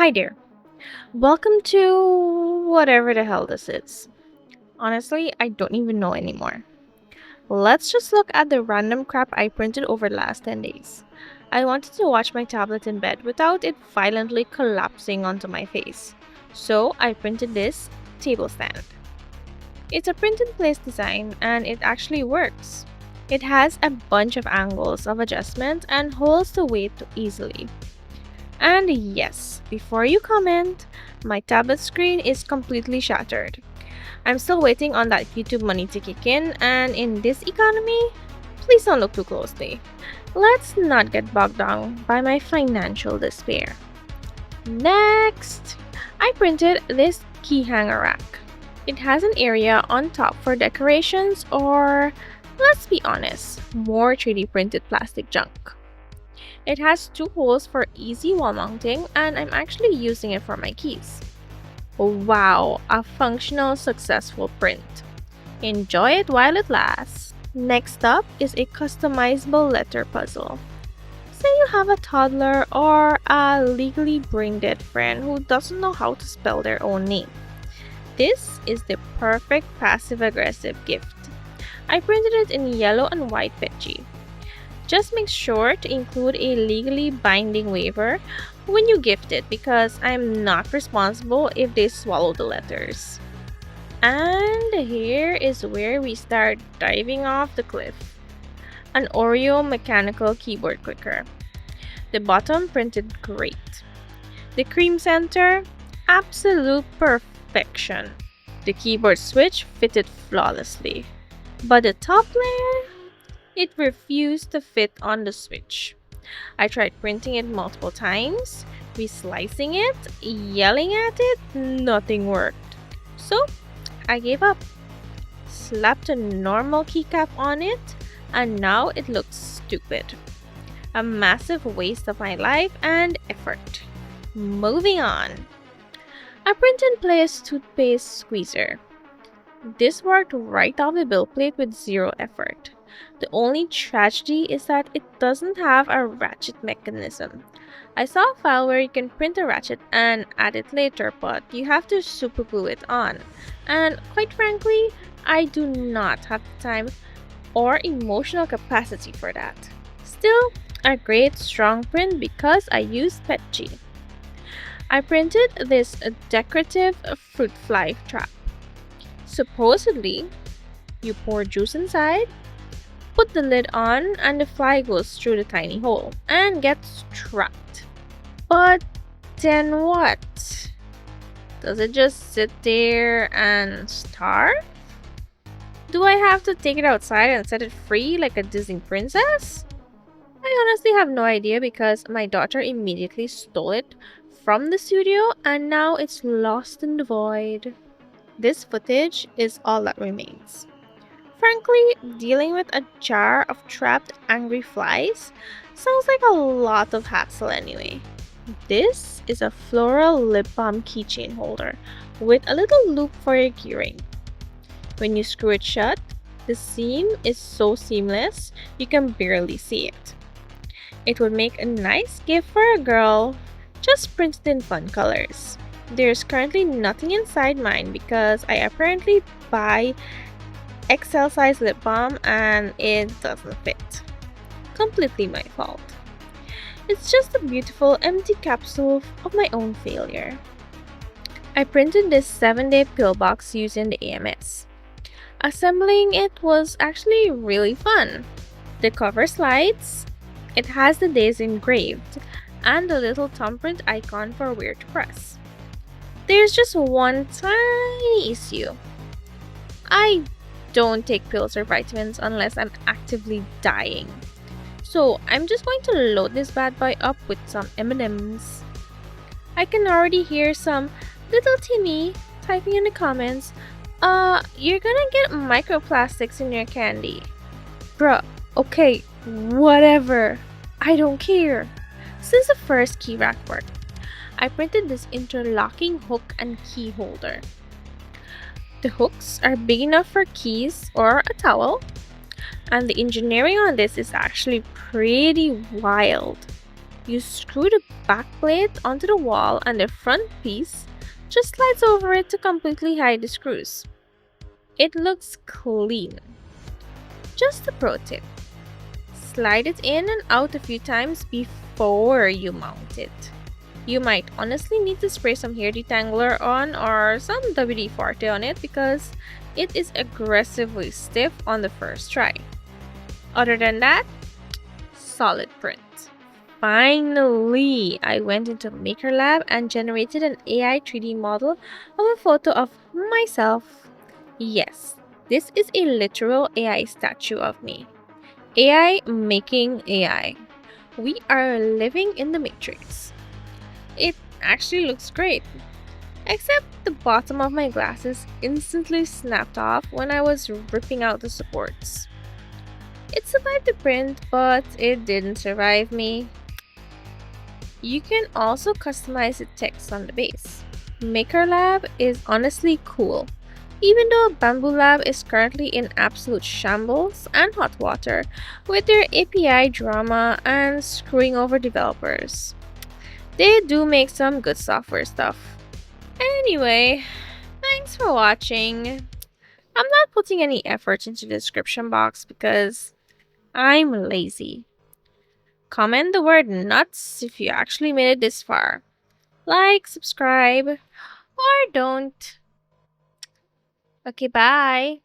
Hi there. Welcome to whatever the hell this is. Honestly, I don't even know anymore. Let's just look at the random crap I printed over the last 10 days. I wanted to watch my tablet in bed without it violently collapsing onto my face. So I printed this table stand. It's a print in place design and it actually works. It has a bunch of angles of adjustment and holds the weight easily. And yes, before you comment, my tablet screen is completely shattered. I'm still waiting on that YouTube money to kick in, and in this economy, please don't look too closely. Let's not get bogged down by my financial despair. Next, I printed this key hanger rack. It has an area on top for decorations or, let's be honest, more 3D printed plastic junk. It has two holes for easy wall mounting and I'm actually using it for my keys. Wow, a functional successful print. Enjoy it while it lasts. Next up is a customizable letter puzzle. Say you have a toddler or a legally brain dead friend who doesn't know how to spell their own name. This is the perfect passive-aggressive gift. I printed it in yellow and white PETG. Just make sure to include a legally binding waiver when you gift it because I'm not responsible if they swallow the letters. And here is where we start diving off the cliff. An Oreo mechanical keyboard clicker. The bottom printed great. The cream center, absolute perfection. The keyboard switch fitted flawlessly. But the top layer? It refused to fit on the switch. I tried printing it multiple times, reslicing it, yelling at it, nothing worked. So, I gave up. Slapped a normal keycap on it, and now it looks stupid. A massive waste of my life and effort. Moving on. A print and place toothpaste squeezer. This worked right off the bill plate with zero effort. The only tragedy is that it doesn't have a ratchet mechanism. I saw a file where you can print a ratchet and add it later, but you have to super glue it on. And quite frankly, I do not have the time or emotional capacity for that. Still, a great strong print because I used PETG. I printed this decorative fruit fly trap. Supposedly, you pour juice inside, put the lid on, and the fly goes through the tiny hole and gets trapped. But then what? Does it just sit there and starve? Do I have to take it outside and set it free like a Disney princess? I honestly have no idea because my daughter immediately stole it from the studio and now it's lost in the void. This footage is all that remains. Frankly, dealing with a jar of trapped angry flies sounds like a lot of hassle anyway. This is a floral lip balm keychain holder with a little loop for your keyring. When you screw it shut, the seam is so seamless you can barely see it. It would make a nice gift for a girl, just printed in fun colors. There's currently nothing inside mine because I apparently buy XL size lip balm and it doesn't fit. Completely my fault. It's just a beautiful empty capsule of my own failure. I printed this 7-day pill box using the AMS. Assembling it was actually really fun. The cover slides, it has the days engraved, and the little thumbprint icon for where to press. There's just one tiny issue. I don't take pills or vitamins unless I'm actively dying. So I'm just going to load this bad boy up with some M&Ms. I can already hear some little Timmy typing in the comments, you're gonna get microplastics in your candy. Bruh, okay, whatever. I don't care. Since the first key rack worked, I printed this interlocking hook and key holder. The hooks are big enough for keys or a towel, and the engineering on this is actually pretty wild. You screw the back plate onto the wall and the front piece just slides over it to completely hide the screws. It looks clean. Just a pro tip. Slide it in and out a few times before you mount it. You might honestly need to spray some hair detangler on or some WD-40 on it because it is aggressively stiff on the first try. Other than that, solid print. Finally, I went into Maker Lab and generated an AI 3D model of a photo of myself. Yes, this is a literal AI statue of me. AI making AI. We are living in the Matrix. It actually looks great, except the bottom of my glasses instantly snapped off when I was ripping out the supports. It survived the print, but it didn't survive me. You can also customize the text on the base. Maker Lab is honestly cool. Even though Bambu Lab is currently in absolute shambles and hot water with their API drama and screwing over developers. They do make some good software stuff. Anyway, thanks for watching. I'm not putting any effort into the description box because I'm lazy. Comment the word nuts if you actually made it this far. Like, subscribe, or don't. Okay, bye.